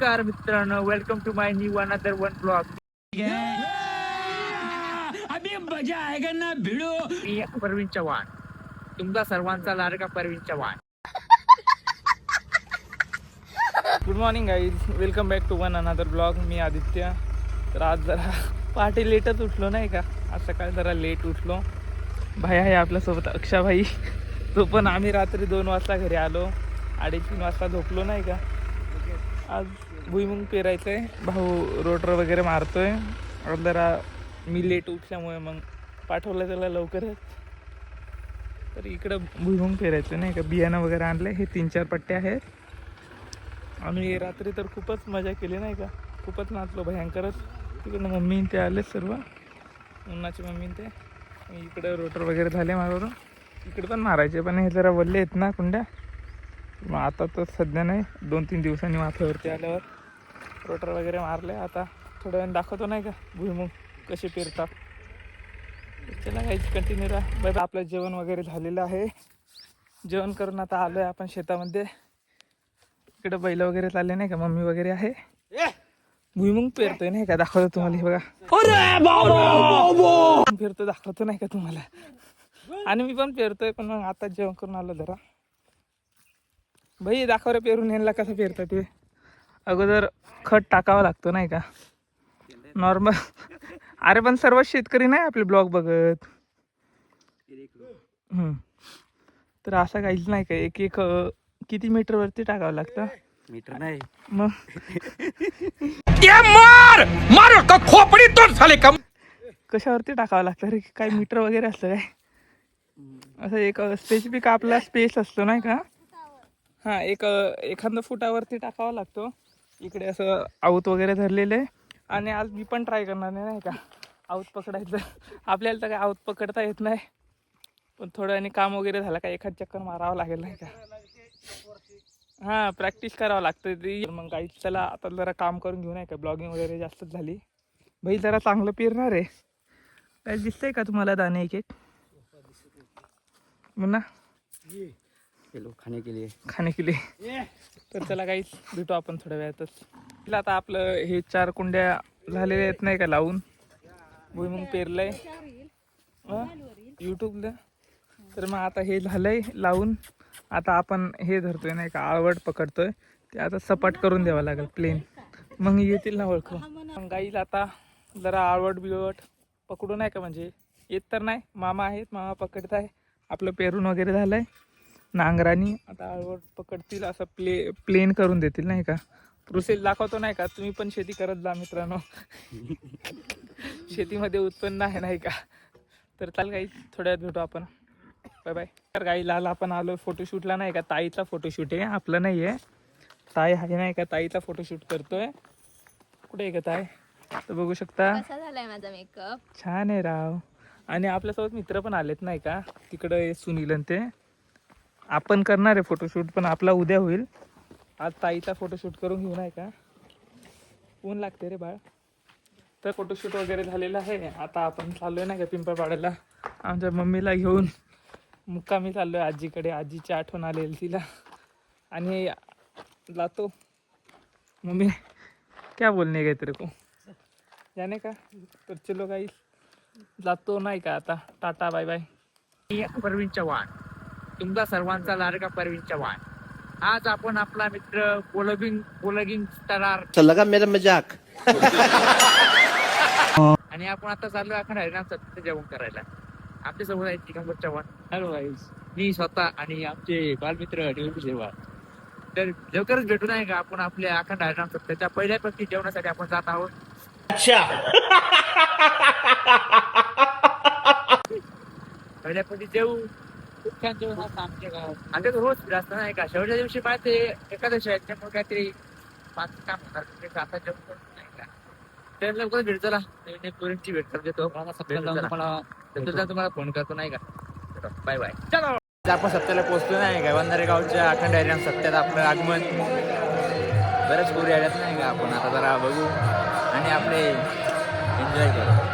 नमस्कार मित्रांनो, welcome to my new another one blog. अभी मजा आएगा ना भिड़ो. मी परवीन चव्हाण, तुमचा सर्वांचा लाडका Parveen Chavan. Good morning guys, welcome back to one another blog. मी आदित्य. तर आज जरा पहाटे लेटच उठलो नाही का, आज सकाळी जरा लेट उठलो. भाई आहे आपल्यासोबत अक्षाभाई, तो पण आम्ही रात्री 2 वाजता घरी आलो, 2:30-3 वाजता झोपलो नाही का. आज भुईमुंग पेरायचं आहे, भाऊ रोटर वगैरे मारतोय. आज जरा मी लेट उठल्यामुळे मग पाठवलं त्याला लवकरच. तर इकडं भुईमुंग पेरायचं नाही का, बियाणं वगैरे आणलं. हे 3-4 पट्टे आहेत. आम्ही रात्री तर खूपच मजा केली नाही का, खूपच नाचलो भयंकरच. तिकडनं मम्मी ते आले सर्व, मुन्नाची मम्मी ते. इकडं रोटर वगैरे झाले मारून, इकडे पण मारायचे, पण हे जरा वल्ले आहेत ना कुंड्या. मग आता तर सध्या नाही, 2-3 दिवसांनी माथ्यावरती आल्यावर रोटर वगैरे मारले. आता थोड्या वेळ दाखवतो नाही का भुईमुग कसे पेरतात. चला काहीच कंटिन्यू राहा. बाय. आपलं जेवण वगैरे झालेलं आहे. जेवण करून आता आलो आहे आपण शेतामध्ये. इकडे बैल वगैरे चालले नाही का, मम्मी वगैरे आहे. भुईमुंग पेरतोय नाही का, दाखवतो तुम्हाला. हे बघा पेरतो, दाखवतो नाही का तुम्हाला. आणि मी पण पेरतोय, पण मग आता जेवण करून आलो जरा. भाई दाखव रे पेरून, यांना कसं पेरतात ते. अगोदर खत टाकावं लागतो नाही का, नॉर्मल. अरे पण सर्व शेतकरी नाही आपले ब्लॉग बघत. तर असं काहीच नाही का, एक किती मीटर वरती टाकावं लागतं. मीटर नाही मग मार का खोपडी तोड झाले का. कशावरती टाकावं लागतं रे, काय मीटर वगैरे असतं काय. असं एक स्पेसिफिक आपला स्पेस असतो नाही का. हां, एखादं फुटावरती टाकावा लागतो. इकडे असं आऊत वगैरे धरलेलं आहे. आणि आज मी पण ट्राय करणार नाही का आऊत पकडायचं. आपल्याला तर काय आऊत पकडता येत नाही, पण थोडं आणि काम वगैरे झालं का एखाद चक्कर मारावं लागेल नाही का. हां, प्रॅक्टिस करावं लागतं ती. मग काही चला आता जरा काम करून घेऊ नाही का, ब्लॉगिंग वगैरे जास्तच झाली. भाई जरा चांगलं पेरणार आहे. काय दिसतंय का तुम्हाला दाणे एक एक मुन्ना खाने के लिए. तर चला काहीच भेटू आपण थोड्या वेळातच. आता आपलं हे 4 कुंड्या झालेल्या आहेत नाही का लावून. भुईमुंग पेरलंय यूट्यूबला. तर मग आता हे झालंय लावून. आता आपण हे धरतोय नाही का, आळवट पकडतोय. ते आता सपाट करून द्यावं लागेल, प्लेन. मग येतील ना ओळखू. मग गाईला आता जरा आळवट बिळवट पकडू नाही का, म्हणजे येत तर नाही. मामा आहेत, मामा पकडत आहे. आपलं पेरून वगैरे झालंय नांगरानी. आता आळवट पकडतील, असं प्लेन करून देतील नाही का. प्रोसेस दाखवतो नाही का, तुम्ही पण शेती करत जा मित्रांनो. शेतीमध्ये उत्पन्न आहे नाही का. तर चाल काही थोड्या वेळात भेटू आपण. Bye bye. तर गाईला आपण आलो फोटोशूटला नाही का, ताईचा फोटोशूट आहे, आपलं नाही आहे. ताई आहे नाही का, ताईचा फोटोशूट करतोय. कुठे आहे का ताई, तर बघू शकता. कसा झालाय माझा मेकअप. छान आहे राव. आणि आपल्यासोबत मित्र पण आलेत नाही का, तिकडं सुनील आणि ते. आपण करणार आहे फोटोशूट, पण आपला उद्या होईल. आज ताईचा फोटोशूट करून घेऊ नाही का. ऊन लागते रे बाळ. तर फोटोशूट वगैरे झालेलं आहे. आता आपण चाललोय नाही का पिंपळपाड्याला, आमच्या मम्मीला घेऊन मुक्कामी चाललोय आजीकडे. आजीची आठवण आलेली तिला. आणि जातो. मम्मी क्या बोलणे गए तेरे को, जाने का. तर चलो काही जातो नाही का आता. Tata bye bye. मी परवीन चव्हाण, तुमचा सर्वांचा लाडका परवीन चव्हाण. आज आपण आपला मित्र बोलगिंग स्टार लगा मेरा मजाक. आणि आपण आता चाललो अखंड हरिनाम सत्य जेवण करायला. आपल्या सोबत आहेत दिगंबर चव्हाण. हॅलो गाईज, मी स्वतः आणि आमचे बालमित्र डिवली सेवा. तर लवकरच भेटू नाही का आपण आपल्या अखंड हरिनाम सत्याच्या पहिल्यापैकी जेवणासाठी आपण जात आहोत. पहिल्यापैकी जेवू. खूप छान जेवण असतं आमच्या गावात. आता रोज जास्त नाही का, शेवटच्या दिवशी पाहते एकादशी आहे, त्यामुळे काहीतरी 5 काम होणार. आता जेवण करून नाही का. तर लवकर भेट चला, पोरींची भेट करून देतो. तुम्हाला फोन करतो नाही का. Bye bye. चलो आपण सत्याला पोहोचलो नाही का, वंधारे गावच्या अखंड हरिनाम सत्यात आपलं आगमन. बरेच पोरी आल्यात नाही का, आपण आता जरा बघू आणि आपले एन्जॉय करू.